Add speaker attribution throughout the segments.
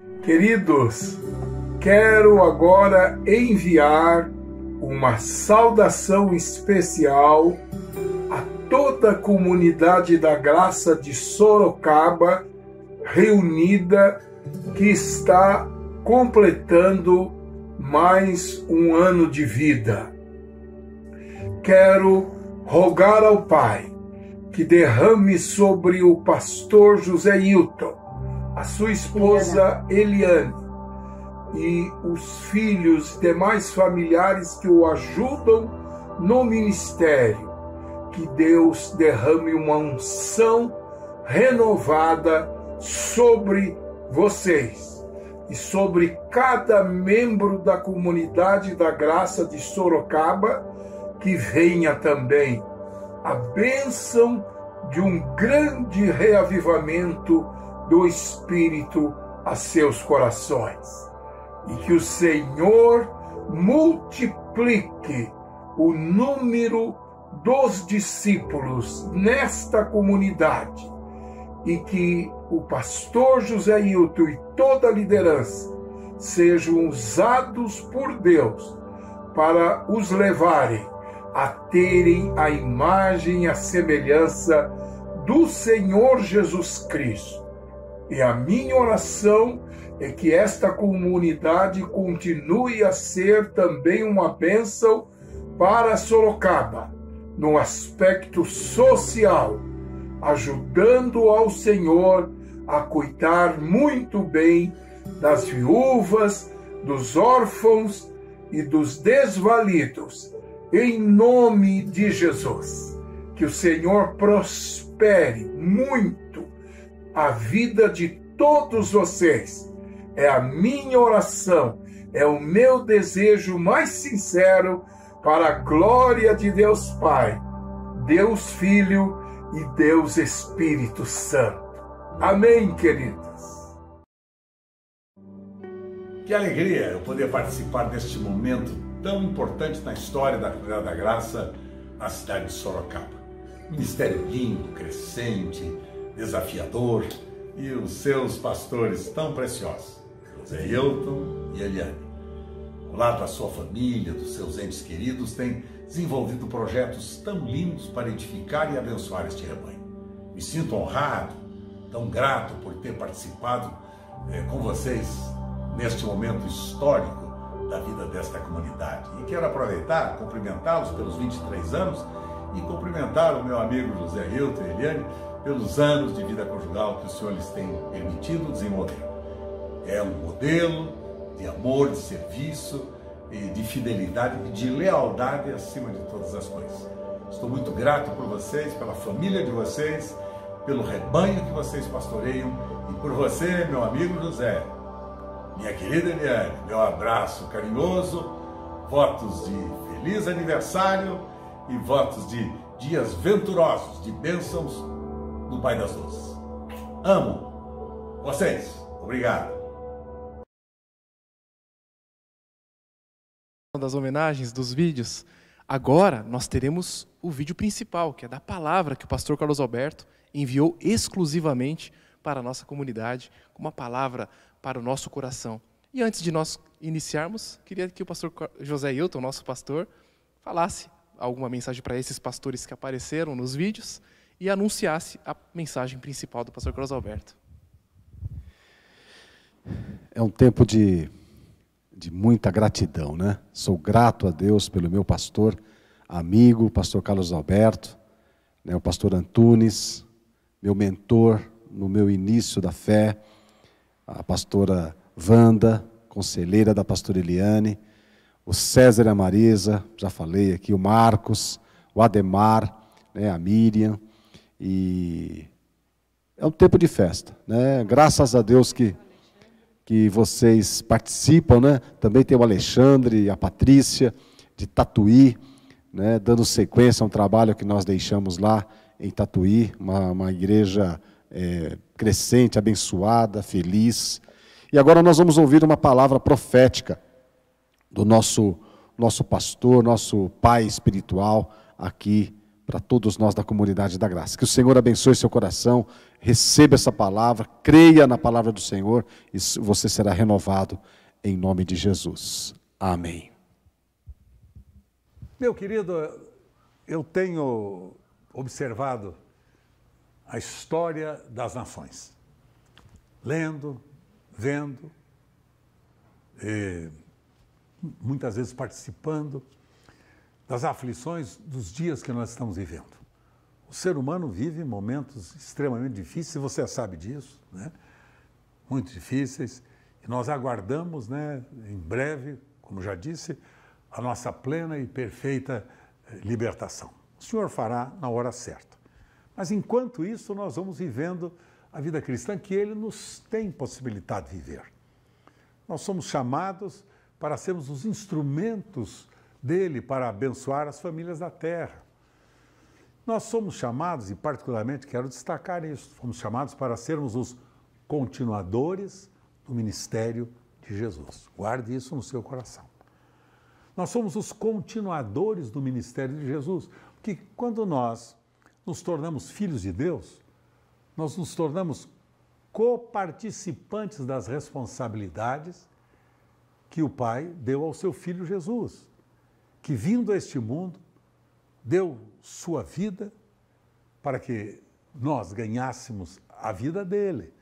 Speaker 1: Queridos, quero agora enviar uma saudação especial a toda a comunidade da Graça de Sorocaba reunida, que está completando mais um ano de vida. Quero rogar ao Pai que derrame sobre o pastor José Hilton, a sua esposa Eliane e os filhos e demais familiares que o ajudam no ministério, que Deus derrame uma unção renovada sobre vocês e sobre cada membro da comunidade da Graça de Sorocaba, que venha também a bênção de um grande reavivamento do Espírito a seus corações, e que o Senhor multiplique o número dos discípulos nesta comunidade, e que o pastor José Hilton e toda a liderança sejam usados por Deus para os levarem a terem a imagem e a semelhança do Senhor Jesus Cristo. E a minha oração é que esta comunidade continue a ser também uma bênção para Sorocaba, no aspecto social, ajudando ao Senhor a cuidar muito bem das viúvas, dos órfãos e dos desvalidos, em nome de Jesus. Que o Senhor prospere muito a vida de todos vocês. É a minha oração, é o meu desejo mais sincero para a glória de Deus Pai, Deus Filho e Deus Espírito Santo. Amém, queridos.
Speaker 2: Que alegria eu poder participar deste momento tão importante na história da Comunidade da Graça, a cidade de Sorocaba. Ministério lindo, crescente, desafiador, e os seus pastores tão preciosos, José Hilton e Eliane. Ao lado da sua família, dos seus entes queridos, têm desenvolvido projetos tão lindos para edificar e abençoar este rebanho. Me sinto honrado, tão grato por ter participado com vocês neste momento histórico da vida desta comunidade. E quero aproveitar, cumprimentá-los pelos 23 anos e cumprimentar o meu amigo José Hilton e Eliane pelos anos de vida conjugal que o Senhor lhes tem permitido desenvolver. É um modelo de amor, de serviço, de fidelidade e de lealdade acima de todas as coisas. Estou muito grato por vocês, pela família de vocês, pelo rebanho que vocês pastoreiam e por você, meu amigo José, minha querida Eliane. Meu abraço carinhoso, votos de feliz aniversário e votos de dias venturosos, de bênçãos do Pai das Luzes. Amo vocês. Obrigado.
Speaker 3: Das homenagens, dos vídeos, agora nós teremos o vídeo principal, que é da palavra que o pastor Carlos Alberto enviou exclusivamente para a nossa comunidade, com uma palavra para o nosso coração. E antes de nós iniciarmos, queria que o pastor José Hilton, nosso pastor, falasse alguma mensagem para esses pastores que apareceram nos vídeos e anunciasse a mensagem principal do pastor Carlos Alberto.
Speaker 4: É um tempo de muita gratidão, né? Sou grato a Deus pelo meu pastor, amigo, pastor Carlos Alberto, né, o pastor Antunes, meu mentor no meu início da fé, a pastora Wanda, conselheira da pastora Eliane, o César e a Marisa, já falei aqui, o Marcos, o Ademar, né, a Miriam, e é um tempo de festa, né? Graças a Deus que vocês participam, né? Também tem o Alexandre e a Patrícia, de Tatuí, né? Dando sequência a um trabalho que nós deixamos lá em Tatuí, uma igreja crescente, abençoada, feliz. E agora nós vamos ouvir uma palavra profética do nosso pastor, nosso pai espiritual aqui para todos nós da comunidade da graça. Que o Senhor abençoe seu coração, receba essa palavra, creia na palavra do Senhor e você será renovado em nome de Jesus. Amém.
Speaker 2: Meu querido, eu tenho observado a história das nações, lendo, vendo, muitas vezes participando das aflições dos dias que nós estamos vivendo. O ser humano vive momentos extremamente difíceis, você sabe disso, né? Muito difíceis, e nós aguardamos, né, em breve, como já disse, a nossa plena e perfeita libertação. O Senhor fará na hora certa. Mas enquanto isso, nós vamos vivendo a vida cristã que Ele nos tem possibilitado de viver. Nós somos chamados para sermos os instrumentos dele para abençoar as famílias da terra. Nós somos chamados, e particularmente quero destacar isso, fomos chamados para sermos os continuadores do ministério de Jesus. Guarde isso no seu coração. Nós somos os continuadores do ministério de Jesus, porque quando nós nos tornamos filhos de Deus, nós nos tornamos coparticipantes das responsabilidades que o Pai deu ao seu Filho Jesus, que vindo a este mundo, deu sua vida para que nós ganhássemos a vida dele.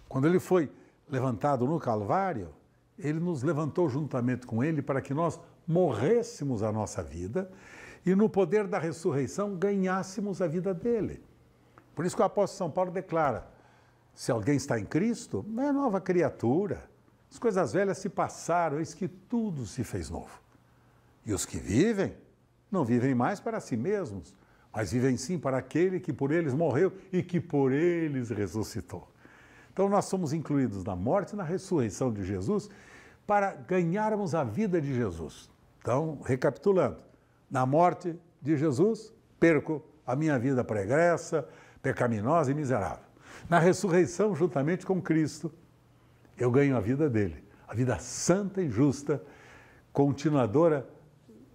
Speaker 2: Quando ele foi levantado no Calvário, ele nos levantou juntamente com ele para que nós morrêssemos a nossa vida e no poder da ressurreição ganhássemos a vida dele. Por isso que o apóstolo São Paulo declara, se alguém está em Cristo, é nova criatura. As coisas velhas se passaram, eis que tudo se fez novo. E os que vivem, não vivem mais para si mesmos, mas vivem sim para aquele que por eles morreu e que por eles ressuscitou. Então nós somos incluídos na morte e na ressurreição de Jesus para ganharmos a vida de Jesus. Então, recapitulando, na morte de Jesus, perco a minha vida pregressa, pecaminosa e miserável. Na ressurreição, juntamente com Cristo, eu ganho a vida dele, a vida santa e justa, continuadora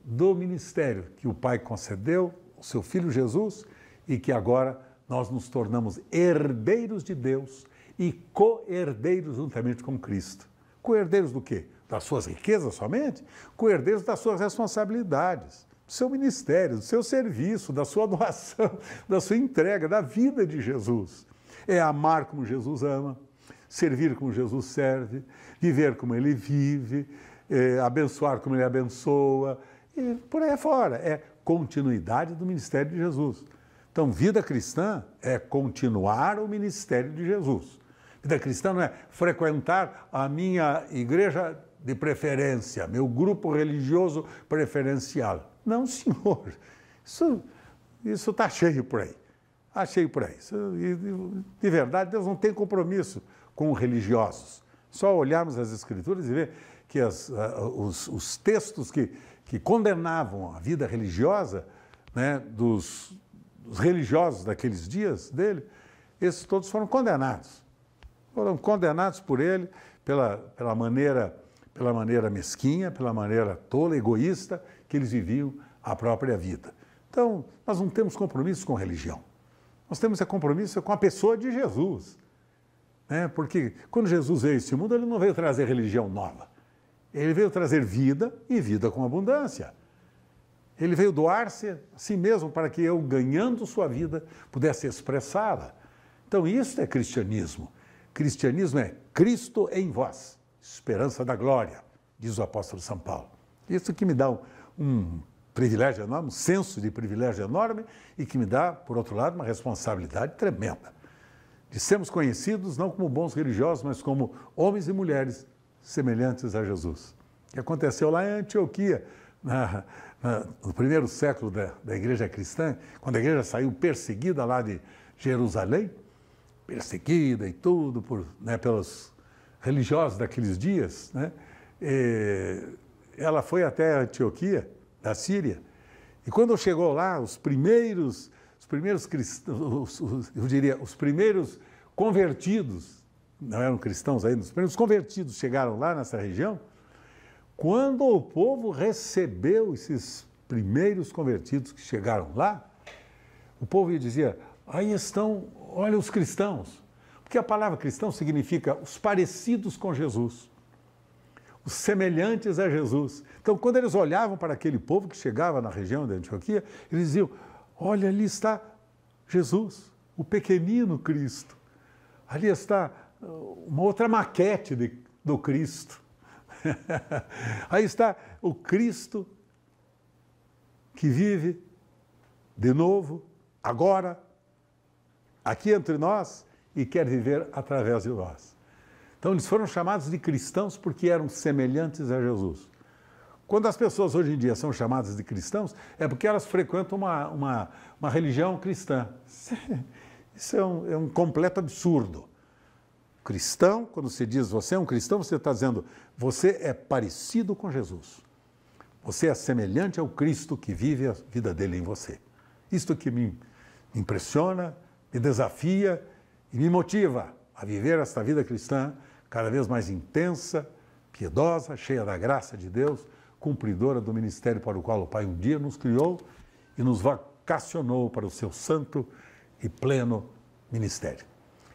Speaker 2: do ministério que o Pai concedeu ao seu Filho Jesus e que agora nós nos tornamos herdeiros de Deus e co-herdeiros juntamente com Cristo. Co-herdeiros do quê? Das suas riquezas somente? Co-herdeiros das suas responsabilidades, do seu ministério, do seu serviço, da sua doação, da sua entrega, da vida de Jesus. É amar como Jesus ama, servir como Jesus serve, viver como Ele vive, abençoar como Ele abençoa, e por aí fora. É continuidade do ministério de Jesus. Então, vida cristã é continuar o ministério de Jesus. Vida cristã não é frequentar a minha igreja de preferência, meu grupo religioso preferencial. Não, senhor. Isso está cheio por aí. Está cheio por aí. De verdade, Deus não tem compromisso com religiosos. Só olharmos as Escrituras e ver que os textos que condenavam a vida religiosa, né, dos religiosos daqueles dias dele, esses todos foram condenados. Foram condenados por ele pela maneira mesquinha, pela maneira tola, egoísta, que eles viviam a própria vida. Então, nós não temos compromisso com religião. Nós temos compromisso com a pessoa de Jesus. Né? Porque quando Jesus veio a este mundo, ele não veio trazer religião nova. Ele veio trazer vida e vida com abundância. Ele veio doar-se a si mesmo para que eu, ganhando sua vida, pudesse expressá-la. Então, isso é cristianismo. Cristianismo é Cristo em vós, esperança da glória, diz o apóstolo São Paulo. Isso que me dá um privilégio enorme, um senso de privilégio enorme e que me dá, por outro lado, uma responsabilidade tremenda. De sermos conhecidos não como bons religiosos, mas como homens e mulheres semelhantes a Jesus. O que aconteceu lá em Antioquia, no primeiro século da igreja cristã, quando a igreja saiu perseguida lá de Jerusalém, perseguida e tudo pelos religiosos daqueles dias, né? Ela foi até Antioquia, da Síria, e quando chegou lá, os primeiros cristãos, eu diria, os primeiros convertidos, não eram cristãos ainda, os primeiros convertidos chegaram lá nessa região, quando o povo recebeu esses primeiros convertidos que chegaram lá, O povo dizia, aí estão, olha os cristãos. Porque a palavra cristão significa os parecidos com Jesus, os semelhantes a Jesus. Então, quando eles olhavam para aquele povo que chegava na região de Antioquia, eles diziam, olha, ali está Jesus, o pequenino Cristo. Ali está uma outra maquete do Cristo. Aí está o Cristo que vive de novo, agora, aqui entre nós, e quer viver através de nós. Então, eles foram chamados de cristãos porque eram semelhantes a Jesus. Quando as pessoas hoje em dia são chamadas de cristãos, é porque elas frequentam uma religião cristã. Isso é um completo absurdo. Cristão, quando se diz você é um cristão, você está dizendo você é parecido com Jesus. Você é semelhante ao Cristo que vive a vida dele em você. Isto que me impressiona, me desafia e me motiva a viver esta vida cristã cada vez mais intensa, piedosa, cheia da graça de Deus, cumpridora do ministério para o qual o Pai um dia nos criou e nos vocacionou para o seu santo e pleno ministério.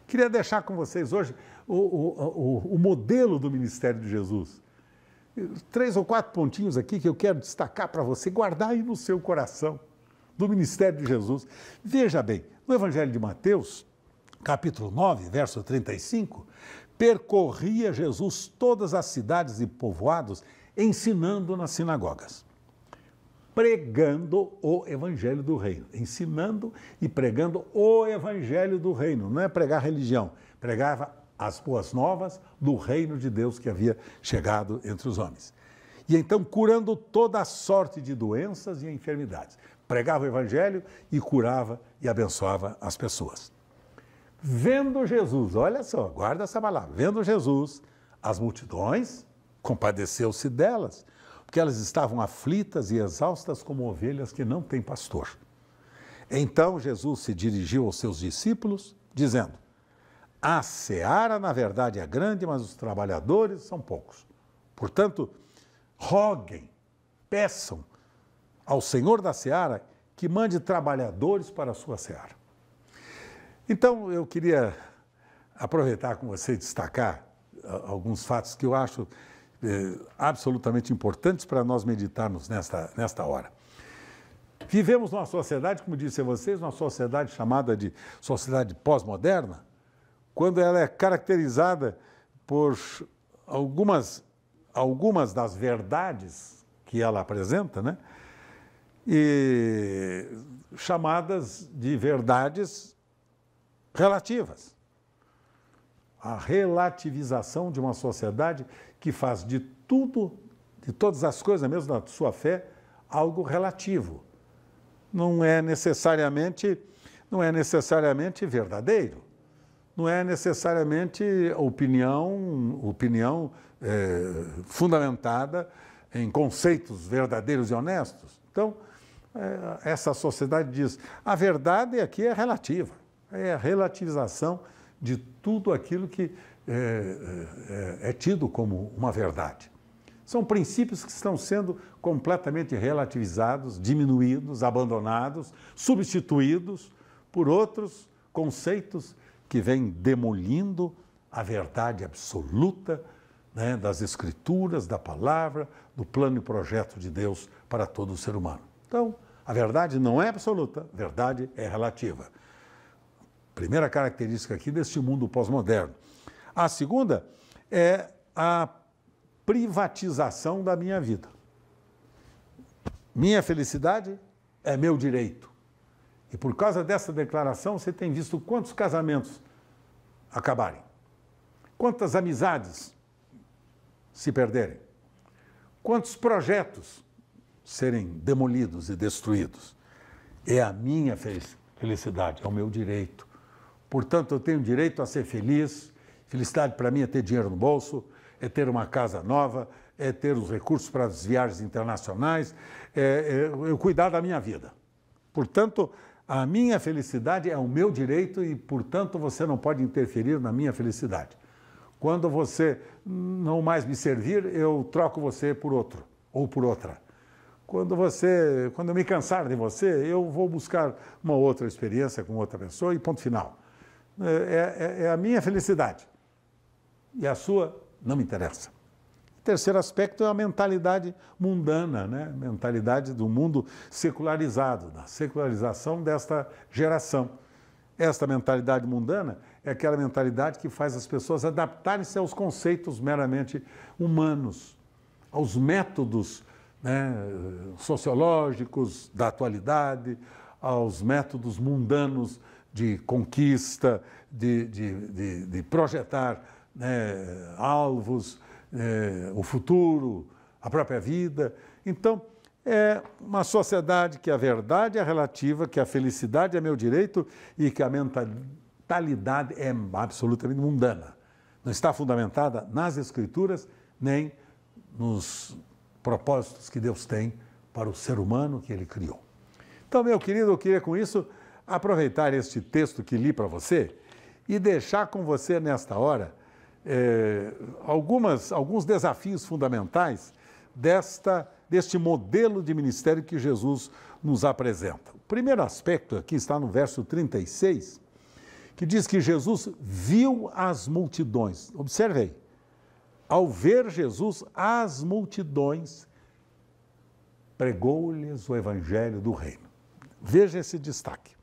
Speaker 2: Queria deixar com vocês hoje o modelo do ministério de Jesus. 3 ou 4 pontinhos aqui que eu quero destacar para você, guardar aí no seu coração, do ministério de Jesus. Veja bem, no Evangelho de Mateus, capítulo 9, verso 35, percorria Jesus todas as cidades e povoados, ensinando nas sinagogas, pregando o Evangelho do Reino, ensinando e pregando o Evangelho do Reino, não é pregar religião, pregava as boas novas do reino de Deus que havia chegado entre os homens. E então curando toda a sorte de doenças e enfermidades, pregava o Evangelho e curava e abençoava as pessoas. Vendo Jesus, olha só, guarda essa palavra, vendo Jesus, as multidões, compadeceu-se delas, porque elas estavam aflitas e exaustas como ovelhas que não têm pastor. Então Jesus se dirigiu aos seus discípulos, dizendo, a seara, na verdade, é grande, mas os trabalhadores são poucos. Portanto, roguem, peçam ao Senhor da seara que mande trabalhadores para a sua seara. Então, eu queria aproveitar com você e destacar alguns fatos que eu acho absolutamente importantes para nós meditarmos nesta hora. Vivemos numa sociedade, como disse a vocês, uma sociedade chamada de sociedade pós-moderna, quando ela é caracterizada por algumas das verdades que ela apresenta, né? E chamadas de verdades relativas. A relativização de uma sociedade que faz de tudo, de todas as coisas, mesmo da sua fé, algo relativo. Não é necessariamente verdadeiro. Não é necessariamente opinião fundamentada em conceitos verdadeiros e honestos. Então, essa sociedade diz, a verdade aqui é relativa, é a relativização de tudo aquilo que é tido como uma verdade. São princípios que estão sendo completamente relativizados, diminuídos, abandonados, substituídos por outros conceitos que vêm demolindo a verdade absoluta, né, das Escrituras, da palavra, do plano e projeto de Deus para todo o ser humano. Então, a verdade não é absoluta, a verdade é relativa. Primeira característica aqui deste mundo pós-moderno. A segunda é a privatização da minha vida. Minha felicidade é meu direito. E por causa dessa declaração, você tem visto quantos casamentos acabarem, quantas amizades se perderem, quantos projetos serem demolidos e destruídos. É a minha felicidade, é o meu direito. Portanto, eu tenho direito a ser feliz. Felicidade para mim é ter dinheiro no bolso, é ter uma casa nova, é ter os recursos para as viagens internacionais, eu cuidar da minha vida. Portanto, a minha felicidade é o meu direito e, portanto, você não pode interferir na minha felicidade. Quando você não mais me servir, eu troco você por outro ou por outra. quando eu me cansar de você, eu vou buscar uma outra experiência com outra pessoa e ponto final. É a minha felicidade. E a sua não me interessa. O terceiro aspecto é a mentalidade mundana, né? Mentalidade do mundo secularizado, da secularização desta geração. Esta mentalidade mundana é aquela mentalidade que faz as pessoas adaptarem-se aos conceitos meramente humanos, aos métodos, né, sociológicos da atualidade, aos métodos mundanos de conquista, de projetar, né, alvos, o futuro, a própria vida. Então, é uma sociedade que a verdade é relativa, que a felicidade é meu direito e que a mentalidade é absolutamente mundana. Não está fundamentada nas Escrituras nem nos propósitos que Deus tem para o ser humano que Ele criou. Então, meu querido, eu queria com isso aproveitar este texto que li para você e deixar com você nesta hora alguns desafios fundamentais deste modelo de ministério que Jesus nos apresenta. O primeiro aspecto aqui está no verso 36, que diz que Jesus viu as multidões. Observe aí. Ao ver Jesus, as multidões, pregou-lhes o evangelho do reino. Veja esse destaque.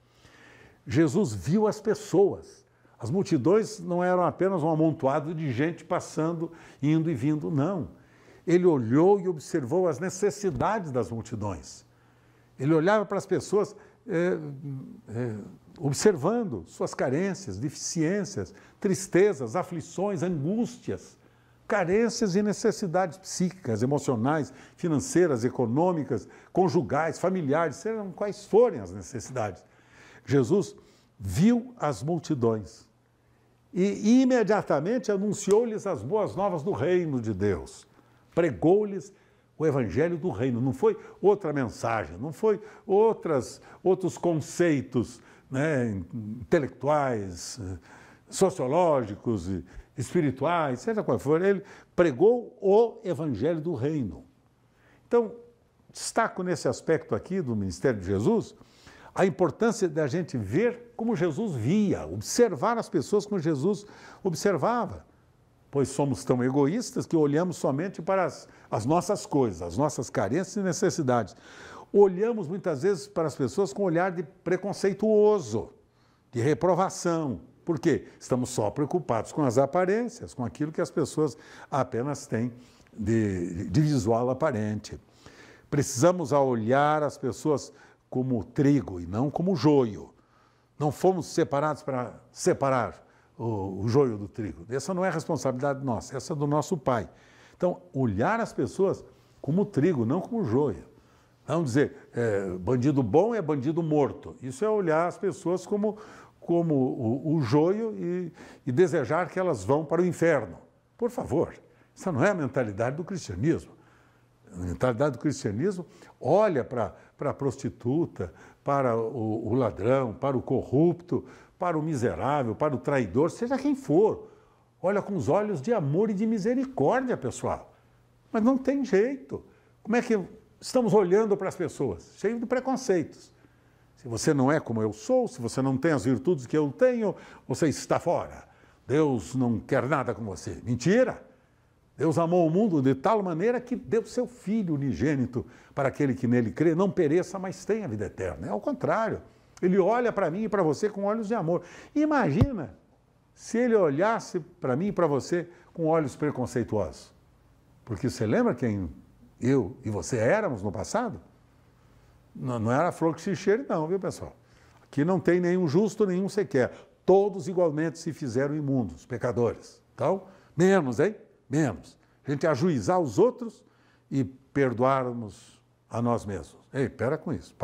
Speaker 2: Jesus viu as pessoas. As multidões não eram apenas um amontoado de gente passando, indo e vindo, não. Ele olhou e observou as necessidades das multidões. Ele olhava para as pessoas observando suas carências, deficiências, tristezas, aflições, angústias, carências e necessidades psíquicas, emocionais, financeiras, econômicas, conjugais, familiares, sejam quais forem as necessidades. Jesus viu as multidões e imediatamente anunciou-lhes as boas novas do reino de Deus. Pregou-lhes o evangelho do reino. Não foi outra mensagem, não foi outros conceitos, né, intelectuais, sociológicos, espirituais, seja qual for. Ele pregou o evangelho do reino. Então, destaco nesse aspecto aqui do ministério de Jesus a importância da gente ver como Jesus via, observar as pessoas como Jesus observava. Pois somos tão egoístas que olhamos somente para as nossas coisas, as nossas carências e necessidades. Olhamos muitas vezes para as pessoas com um olhar de preconceituoso, de reprovação. Por quê? Estamos só preocupados com as aparências, com aquilo que as pessoas apenas têm de visual aparente. Precisamos olhar as pessoas como trigo e não como joio. Não fomos separados para separar o joio do trigo. Essa não é responsabilidade nossa, essa é do nosso Pai. Então, olhar as pessoas como trigo, não como joio. Não dizer, bandido bom é bandido morto. Isso é olhar as pessoas como o joio e desejar que elas vão para o inferno. Por favor, essa não é a mentalidade do cristianismo. A mentalidade do cristianismo olha para a prostituta, para o ladrão, para o corrupto, para o miserável, para o traidor, seja quem for. Olha com os olhos de amor e de misericórdia, pessoal. Mas não tem jeito. Como é que estamos olhando para as pessoas? Cheio de preconceitos. Se você não é como eu sou, se você não tem as virtudes que eu tenho, você está fora. Deus não quer nada com você. Mentira! Deus amou o mundo de tal maneira que deu seu Filho unigênito para aquele que nele crê, não pereça, mas tenha vida eterna. É ao contrário. Ele olha para mim e para você com olhos de amor. Imagina se ele olhasse para mim e para você com olhos preconceituosos. Porque você lembra quem eu e você éramos no passado? Não era flor que se cheire, não, viu, pessoal? Aqui não tem nenhum justo, nenhum sequer. Todos igualmente se fizeram imundos, pecadores. Então, menos, hein? Menos. A gente ajuizar os outros e perdoarmos a nós mesmos. Ei, para com isso.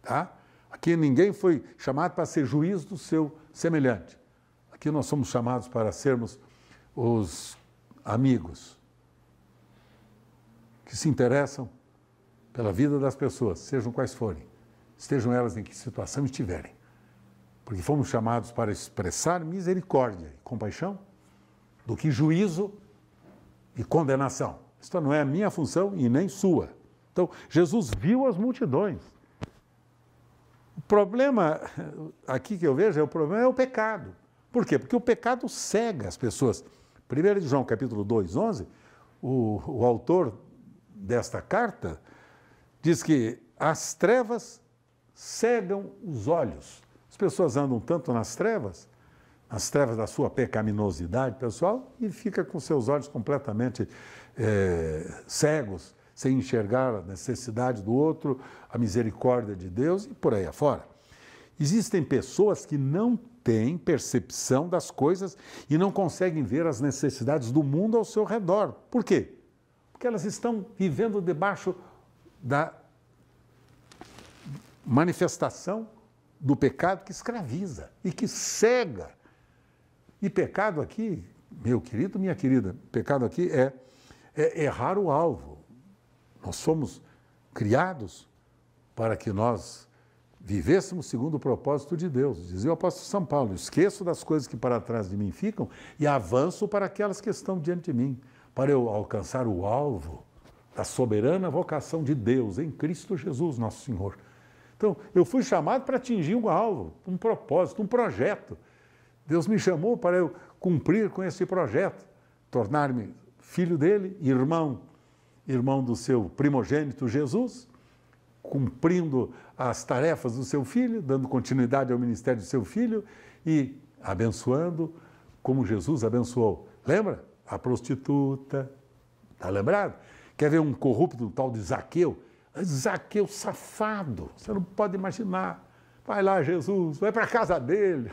Speaker 2: Tá? Aqui ninguém foi chamado para ser juiz do seu semelhante. Aqui nós somos chamados para sermos os amigos que se interessam pela vida das pessoas, sejam quais forem, estejam elas em que situação estiverem. Porque fomos chamados para expressar misericórdia e compaixão do que juízo e condenação. Isto não é a minha função e nem sua. Então, Jesus viu as multidões. O problema aqui que eu vejo é o pecado. Por quê? Porque o pecado cega as pessoas. 1 João capítulo 2, 11, o autor desta carta diz que as trevas cegam os olhos. As pessoas andam tanto nas trevas da sua pecaminosidade pessoal, e fica com seus olhos completamente cegos, sem enxergar a necessidade do outro, a misericórdia de Deus e por aí afora. Existem pessoas que não têm percepção das coisas e não conseguem ver as necessidades do mundo ao seu redor. Por quê? Porque elas estão vivendo debaixo da manifestação do pecado que escraviza e que cega. E pecado aqui, meu querido, minha querida, pecado aqui é errar o alvo. Nós somos criados para que nós vivêssemos segundo o propósito de Deus. Dizia o apóstolo São Paulo: esqueço das coisas que para trás de mim ficam e avanço para aquelas que estão diante de mim, para eu alcançar o alvo da soberana vocação de Deus em Cristo Jesus, nosso Senhor. Então, eu fui chamado para atingir um alvo, um propósito, um projeto. Deus me chamou para eu cumprir com esse projeto, tornar-me filho dele, irmão do seu primogênito Jesus, cumprindo as tarefas do seu filho, dando continuidade ao ministério do seu filho e abençoando como Jesus abençoou. Lembra? A prostituta, está lembrado? Quer ver um corrupto, um tal de Zaqueu? Zaqueu safado, você não pode imaginar. Vai lá, Jesus, vai para a casa dele.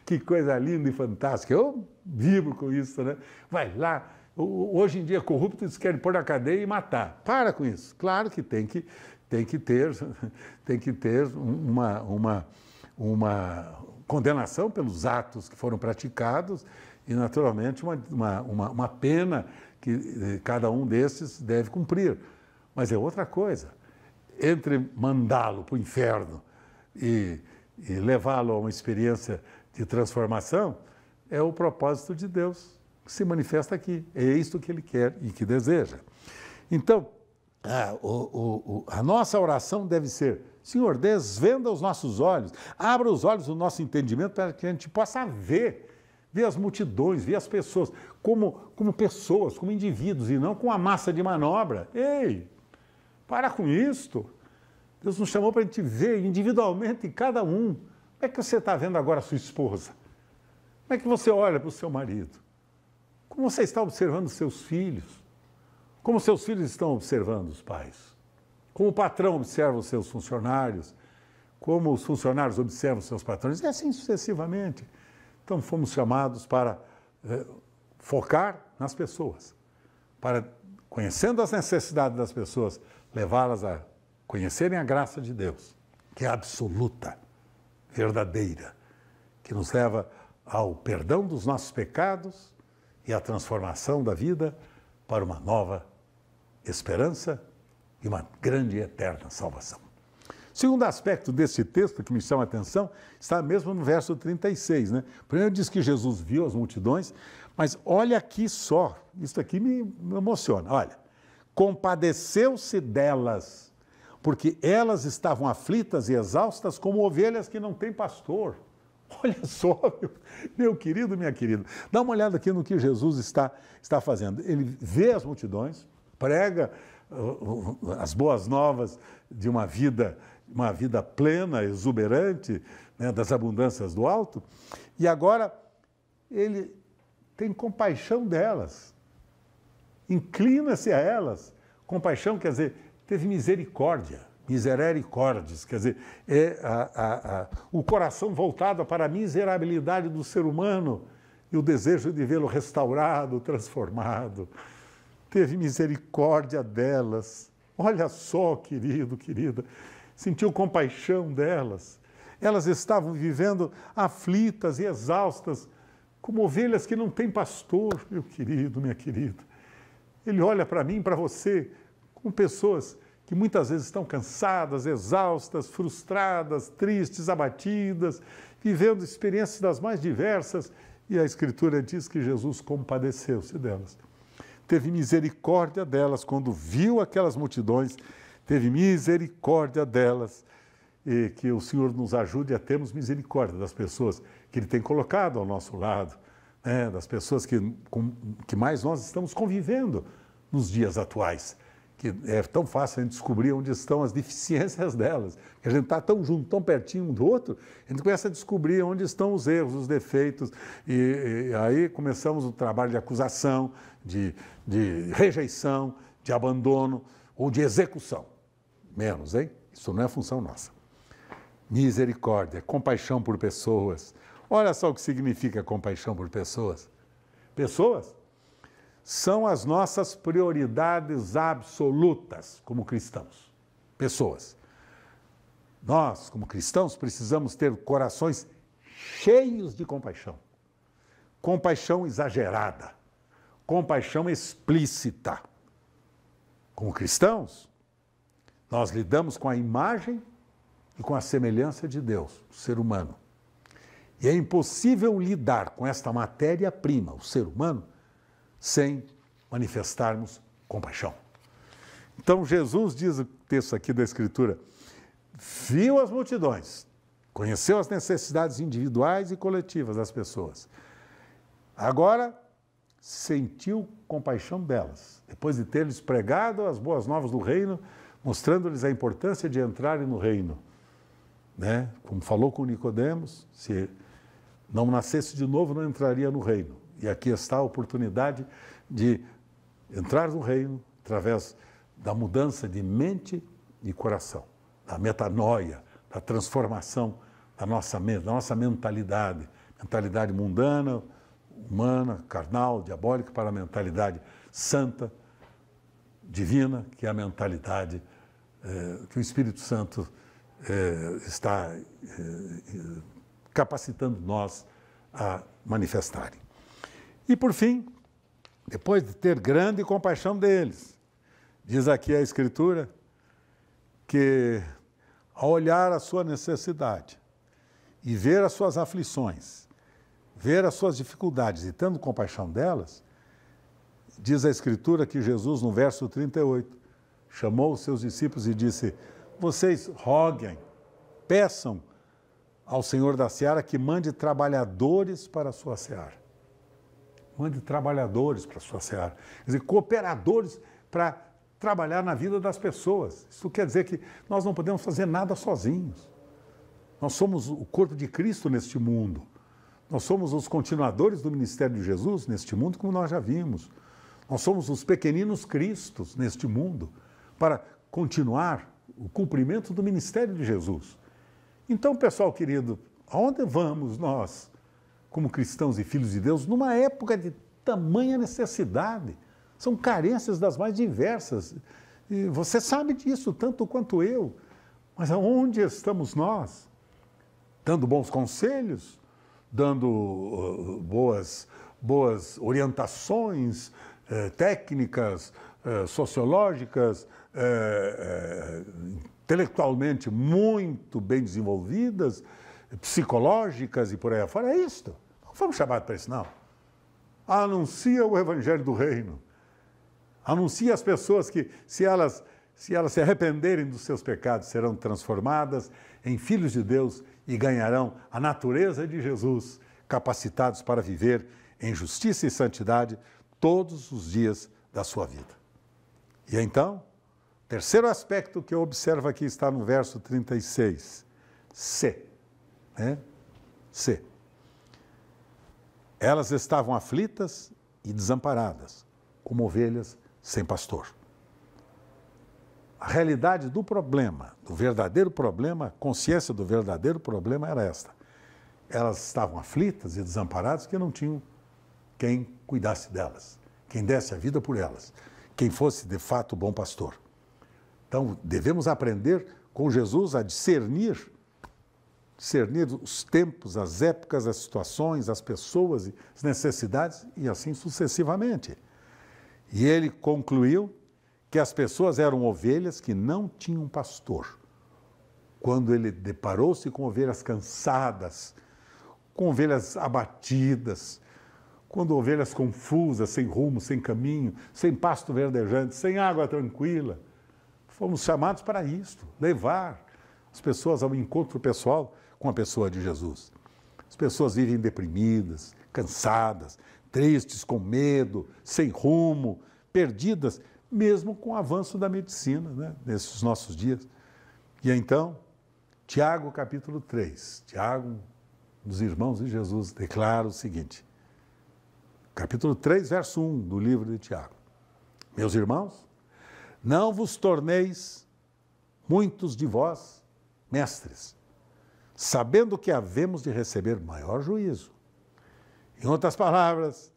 Speaker 2: Que coisa linda e fantástica. Eu vibro com isso, né? Vai lá. Hoje em dia, corruptos querem pôr na cadeia e matar. Para com isso. Claro que tem que ter uma condenação pelos atos que foram praticados e, naturalmente, uma pena que cada um desses deve cumprir. Mas é outra coisa. Entre mandá-lo para o inferno e levá-lo a uma experiência de transformação, é o propósito de Deus que se manifesta aqui. É isto que Ele quer e que deseja. Então, a nossa oração deve ser: Senhor, desvenda os nossos olhos, abra os olhos do nosso entendimento para que a gente possa ver as multidões, ver as pessoas como pessoas, como indivíduos e não com a massa de manobra. Ei, para com isto. Deus nos chamou para a gente ver individualmente cada um. Como é que você está vendo agora a sua esposa? Como é que você olha para o seu marido? Como você está observando os seus filhos? Como seus filhos estão observando os pais? Como o patrão observa os seus funcionários? Como os funcionários observam os seus patrões? E assim sucessivamente. Então fomos chamados para focar nas pessoas, para, conhecendo as necessidades das pessoas, levá-las a conhecerem a graça de Deus, que é absoluta, verdadeira, que nos leva ao perdão dos nossos pecados e à transformação da vida para uma nova esperança e uma grande e eterna salvação. O segundo aspecto desse texto que me chama a atenção está mesmo no verso 36, né? Primeiro diz que Jesus viu as multidões, mas olha aqui só, isso aqui me emociona, olha. Compadeceu-se delas, porque elas estavam aflitas e exaustas como ovelhas que não têm pastor. Olha só, meu querido, minha querida, dá uma olhada aqui no que Jesus está fazendo. Ele vê as multidões, prega as boas novas de uma vida plena, exuberante, né, das abundâncias do alto, e agora ele tem compaixão delas, inclina-se a elas. Compaixão quer dizer, teve misericórdia, misericórdias, quer dizer, o coração voltado para a miserabilidade do ser humano e o desejo de vê-lo restaurado, transformado. Teve misericórdia delas. Olha só, querido, querida, sentiu compaixão delas. Elas estavam vivendo aflitas e exaustas, como ovelhas que não têm pastor, meu querido, minha querida. Ele olha para mim, para você, como pessoas que muitas vezes estão cansadas, exaustas, frustradas, tristes, abatidas, vivendo experiências das mais diversas, e a Escritura diz que Jesus compadeceu-se delas.
Speaker 5: teve misericórdia delas, quando viu aquelas multidões, teve misericórdia delas, e que o Senhor nos ajude a termos misericórdia das pessoas que Ele tem colocado ao nosso lado, né? Das pessoas que mais nós estamos convivendo nos dias atuais, que é tão fácil a gente descobrir onde estão as deficiências delas, que a gente está tão junto, tão pertinho um do outro, a gente começa a descobrir onde estão os erros, os defeitos, e aí começamos o trabalho de acusação, de rejeição, de abandono ou de execução. Menos, hein? Isso não é função nossa. Misericórdia, compaixão por pessoas. Olha só o que significa compaixão por pessoas. Pessoas são as nossas prioridades absolutas como cristãos. Pessoas. Nós, como cristãos, precisamos ter corações cheios de compaixão. Compaixão exagerada. Compaixão explícita. Como cristãos, nós lidamos com a imagem e com a semelhança de Deus, o ser humano. E é impossível lidar com esta matéria-prima, o ser humano, sem manifestarmos compaixão. Então Jesus diz o texto aqui da Escritura, viu as multidões, conheceu as necessidades individuais e coletivas das pessoas. Agora, sentiu compaixão delas, depois de ter-lhes pregado as boas novas do reino, mostrando-lhes a importância de entrarem no reino. Né? Como falou com Nicodemos, se não nascesse de novo, não entraria no reino. E aqui está a oportunidade de entrar no reino através da mudança de mente e coração, da metanoia, da transformação da nossa mentalidade, mentalidade mundana, humana, carnal, diabólica, para a mentalidade santa, divina, que é a mentalidade que o Espírito Santo está capacitando nós a manifestarem. E por fim, depois de ter grande compaixão deles, diz aqui a Escritura que ao olhar a sua necessidade e ver as suas aflições, ver as suas dificuldades e tendo compaixão delas, diz a Escritura que Jesus, no verso 38, chamou os seus discípulos e disse, vocês roguem, peçam ao Senhor da seara que mande trabalhadores para a sua seara. Mande trabalhadores para a sua seara. Quer dizer, cooperadores para trabalhar na vida das pessoas. Isso quer dizer que nós não podemos fazer nada sozinhos. Nós somos o corpo de Cristo neste mundo. Nós somos os continuadores do ministério de Jesus neste mundo, como nós já vimos. Nós somos os pequeninos cristos neste mundo, para continuar o cumprimento do ministério de Jesus. Então, pessoal querido, aonde vamos nós, como cristãos e filhos de Deus, numa época de tamanha necessidade? São carências das mais diversas. E você sabe disso, tanto quanto eu. Mas aonde estamos nós? Dando bons conselhos, dando boas orientações técnicas, sociológicas, intelectualmente muito bem desenvolvidas, psicológicas e por aí afora. É isto. Não fomos chamados para isso, não. Anuncia o Evangelho do Reino. Anuncia às pessoas que, se elas se arrependerem dos seus pecados, serão transformadas em filhos de Deus e ganharão a natureza de Jesus, capacitados para viver em justiça e santidade todos os dias da sua vida. E então, terceiro aspecto que eu observo aqui está no verso 36. C. C. Elas estavam aflitas e desamparadas, como ovelhas sem pastor. A realidade do problema, do verdadeiro problema, a consciência do verdadeiro problema era esta. Elas estavam aflitas e desamparadas porque não tinham quem cuidasse delas, quem desse a vida por elas, quem fosse de fato o bom pastor. Então, devemos aprender com Jesus a discernir os tempos, as épocas, as situações, as pessoas, as necessidades e assim sucessivamente. E ele concluiu que as pessoas eram ovelhas que não tinham pastor. Quando ele deparou-se com ovelhas cansadas, com ovelhas abatidas, quando ovelhas confusas, sem rumo, sem caminho, sem pasto verdejante, sem água tranquila. Fomos chamados para isto, levar as pessoas ao encontro pessoal com a pessoa de Jesus. As pessoas vivem deprimidas, cansadas, tristes, com medo, sem rumo, perdidas, mesmo com o avanço da medicina, né, nesses nossos dias. E então, Tiago, capítulo 3, Tiago, um dos irmãos de Jesus, declara o seguinte, capítulo 3, verso 1 do livro de Tiago. Meus irmãos, não vos torneis muitos de vós mestres, sabendo que havemos de receber maior juízo. Em outras palavras,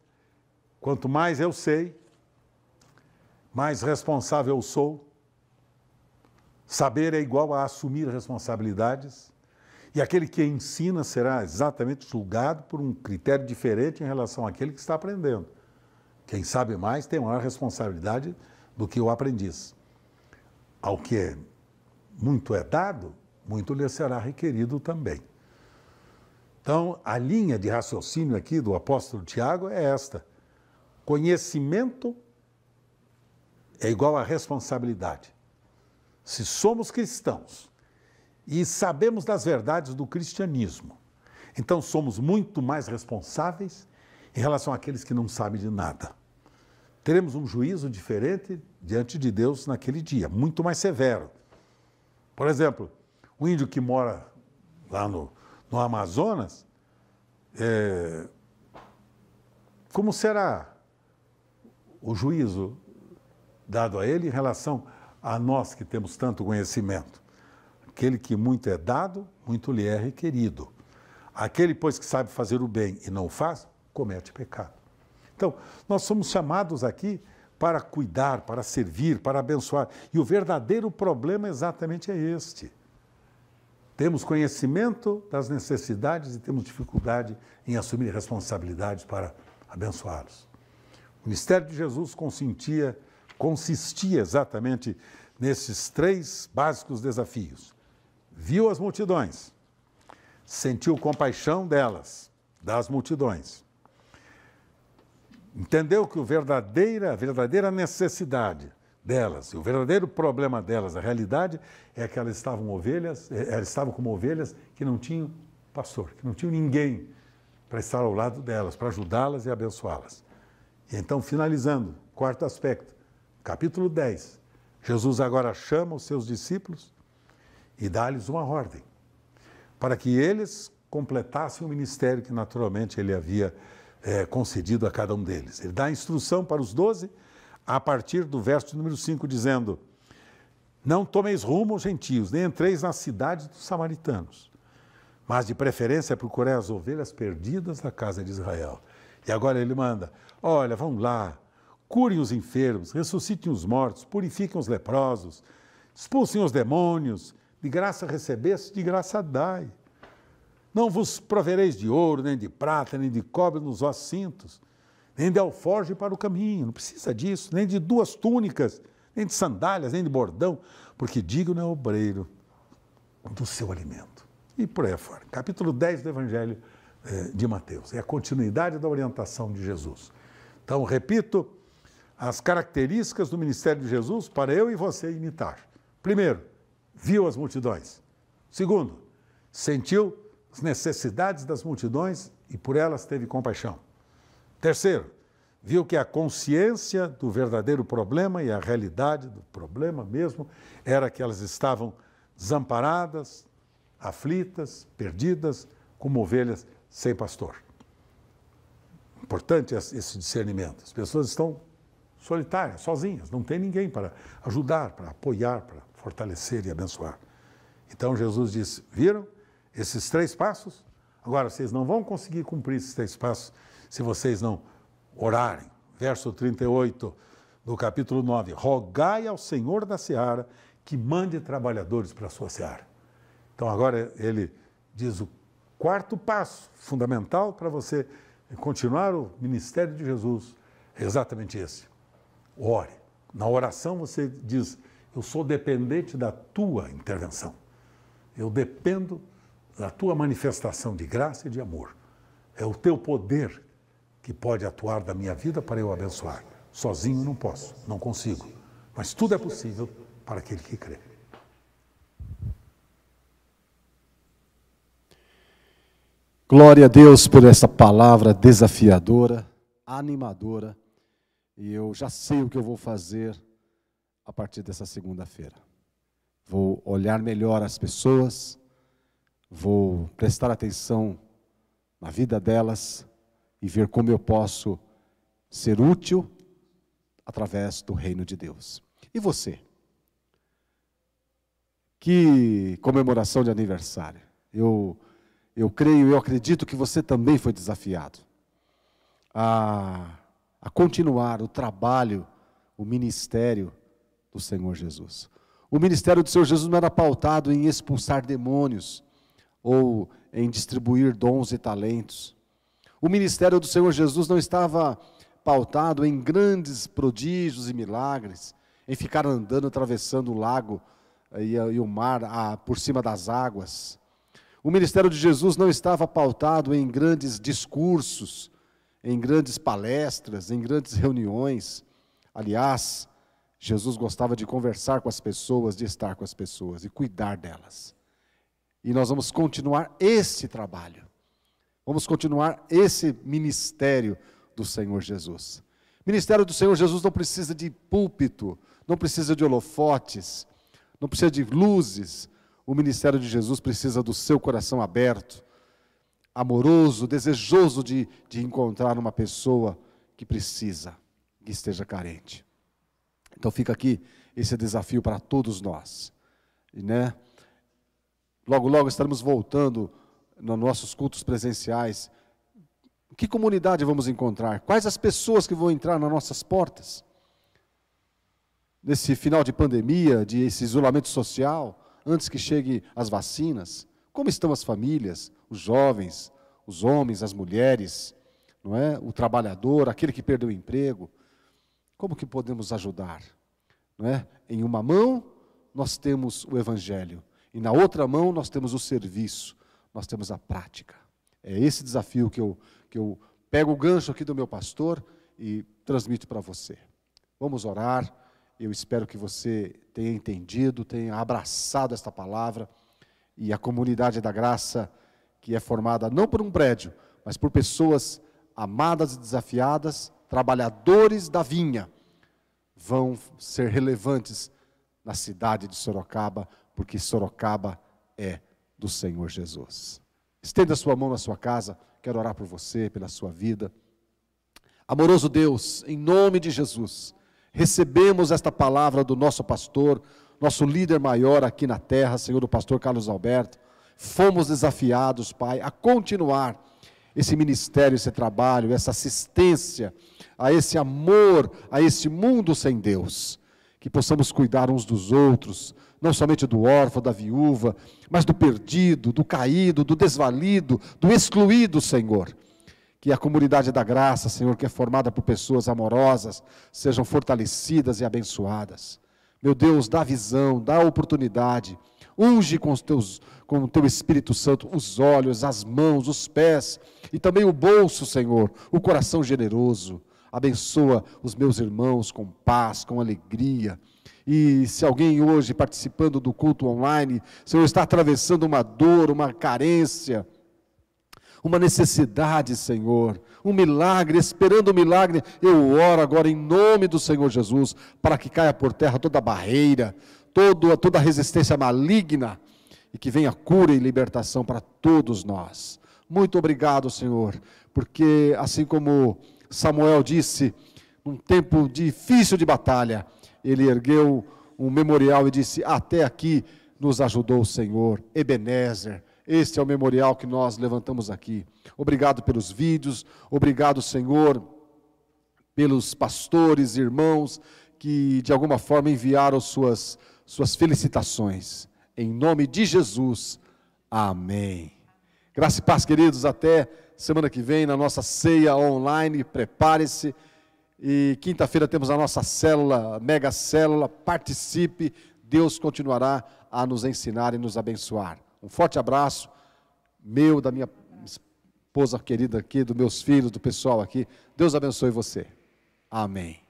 Speaker 5: quanto mais eu sei, mais responsável eu sou. Saber é igual a assumir responsabilidades, e aquele que ensina será exatamente julgado por um critério diferente em relação àquele que está aprendendo. Quem sabe mais tem maior responsabilidade do que o aprendiz. Ao que muito é dado, muito lhe será requerido também. Então, a linha de raciocínio aqui do apóstolo Tiago é esta. Conhecimento é igual a responsabilidade. Se somos cristãos e sabemos das verdades do cristianismo, então somos muito mais responsáveis em relação àqueles que não sabem de nada. Teremos um juízo diferente diante de Deus naquele dia, muito mais severo. Por exemplo, o índio que mora lá no Amazonas, como será o juízo dado a ele em relação a nós que temos tanto conhecimento? Aquele que muito é dado, muito lhe é requerido. Aquele, pois, que sabe fazer o bem e não o faz, comete pecado. Então, nós somos chamados aqui para cuidar, para servir, para abençoar. E o verdadeiro problema exatamente é este. Temos conhecimento das necessidades e temos dificuldade em assumir responsabilidades para abençoá-los. O ministério de Jesus consistia exatamente nesses três básicos desafios. Viu as multidões, sentiu compaixão delas, das multidões. Entendeu que a verdadeira necessidade delas, o verdadeiro problema delas, a realidade é que elas estavam como ovelhas que não tinham pastor, que não tinham ninguém para estar ao lado delas, para ajudá-las e abençoá-las. E então, finalizando, quarto aspecto, capítulo 10, Jesus agora chama os seus discípulos e dá-lhes uma ordem, para que eles completassem o ministério que naturalmente ele havia concedido a cada um deles. Ele dá a instrução para os 12, a partir do verso número 5, dizendo: não tomeis rumo aos gentios, nem entreis nas cidades dos samaritanos, mas de preferência procurei as ovelhas perdidas da casa de Israel. E agora ele manda: olha, vão lá, curem os enfermos, ressuscitem os mortos, purifiquem os leprosos, expulsem os demônios, de graça recebeste, de graça dai. Não vos provereis de ouro, nem de prata, nem de cobre nos vossos cintos, nem de alforje para o caminho, não precisa disso, nem de 2 túnicas, nem de sandálias, nem de bordão, porque digno é o obreiro do seu alimento. E por aí fora. Capítulo 10 do Evangelho de Mateus. É a continuidade da orientação de Jesus. Então, repito, as características do ministério de Jesus para eu e você imitar. Primeiro, viu as multidões. Segundo, sentiu as necessidades das multidões e por elas teve compaixão. Terceiro, viu que a consciência do verdadeiro problema e a realidade do problema mesmo era que elas estavam desamparadas, aflitas, perdidas, como ovelhas sem pastor. Importante esse discernimento. As pessoas estão solitárias, sozinhas, não tem ninguém para ajudar, para apoiar, para fortalecer e abençoar. Então Jesus disse: viram esses 3 passos? Agora, vocês não vão conseguir cumprir esses 3 passos se vocês não orarem. Verso 38 do capítulo 9. Rogai ao Senhor da seara que mande trabalhadores para a sua seara. Então agora ele diz o 4º passo fundamental para você continuar o ministério de Jesus. É exatamente esse. Ore. Na oração você diz: eu sou dependente da tua intervenção. Eu dependo da tua manifestação de graça e de amor. É o teu poder que pode atuar da minha vida para eu abençoar. Sozinho não posso, não consigo. Mas tudo é possível para aquele que crê.
Speaker 4: Glória a Deus por essa palavra desafiadora, animadora. E eu já sei o que eu vou fazer a partir dessa segunda-feira. Vou olhar melhor as pessoas, vou prestar atenção na vida delas e ver como eu posso ser útil através do reino de Deus. E você? Que comemoração de aniversário. Eu creio, eu acredito que você também foi desafiado a continuar o trabalho, o ministério do Senhor Jesus. O ministério do Senhor Jesus não era pautado em expulsar demônios ou em distribuir dons e talentos. O ministério do Senhor Jesus não estava pautado em grandes prodígios e milagres, em ficar andando, atravessando o lago e o mar por cima das águas. O ministério de Jesus não estava pautado em grandes discursos, em grandes palestras, em grandes reuniões. Aliás, Jesus gostava de conversar com as pessoas, de estar com as pessoas e cuidar delas. E nós vamos continuar esse trabalho. Vamos continuar esse ministério do Senhor Jesus. O ministério do Senhor Jesus não precisa de púlpito, não precisa de holofotes, não precisa de luzes. O ministério de Jesus precisa do seu coração aberto, amoroso, desejoso de encontrar uma pessoa que precisa, que esteja carente. Então fica aqui esse desafio para todos nós, né? Logo, logo estaremos voltando nos nossos cultos presenciais. Que comunidade vamos encontrar? Quais as pessoas que vão entrar nas nossas portas? Nesse final de pandemia, esse isolamento social, antes que cheguem as vacinas, como estão as famílias, os jovens, os homens, as mulheres, não é? O trabalhador, aquele que perdeu o emprego? Como que podemos ajudar? Não é? Em uma mão, nós temos o Evangelho, e na outra mão, nós temos o serviço, nós temos a prática. É esse desafio que eu pego o gancho aqui do meu pastor e transmito para você. Vamos orar. Eu espero que você tenha entendido, tenha abraçado esta palavra, e a comunidade da graça, que é formada não por um prédio, mas por pessoas amadas e desafiadas, trabalhadores da vinha, vão ser relevantes na cidade de Sorocaba, porque Sorocaba é do Senhor Jesus. Estenda sua mão na sua casa, quero orar por você, pela sua vida. Amoroso Deus, em nome de Jesus, recebemos esta palavra do nosso pastor, nosso líder maior aqui na terra, Senhor, o pastor Carlos Alberto. Fomos desafiados, Pai, a continuar esse ministério, esse trabalho, essa assistência, a esse amor, a esse mundo sem Deus. Que possamos cuidar uns dos outros, não somente do órfão, da viúva, mas do perdido, do caído, do desvalido, do excluído, Senhor. Que a comunidade da graça, Senhor, que é formada por pessoas amorosas, sejam fortalecidas e abençoadas. Meu Deus, dá visão, dá oportunidade, unge com o Teu Espírito Santo os olhos, as mãos, os pés, e também o bolso, Senhor, o coração generoso. Abençoa os meus irmãos com paz, com alegria. E se alguém hoje participando do culto online, Senhor, está atravessando uma dor, uma carência, uma necessidade, Senhor, um milagre, esperando um milagre, eu oro agora em nome do Senhor Jesus, para que caia por terra toda barreira, toda resistência maligna, e que venha cura e libertação para todos nós. Muito obrigado, Senhor, porque assim como Samuel disse, num tempo difícil de batalha, ele ergueu um memorial e disse, até aqui nos ajudou o Senhor, Ebenezer. Este é o memorial que nós levantamos aqui. Obrigado pelos vídeos, obrigado, Senhor, pelos pastores, irmãos, que de alguma forma enviaram suas felicitações. Em nome de Jesus, amém. Graça e paz, queridos, até semana que vem na nossa ceia online, prepare-se. E quinta-feira temos a nossa célula, mega célula, participe, Deus continuará a nos ensinar e nos abençoar. Um forte abraço, meu, da minha esposa querida aqui, dos meus filhos, do pessoal aqui. Deus abençoe você. Amém.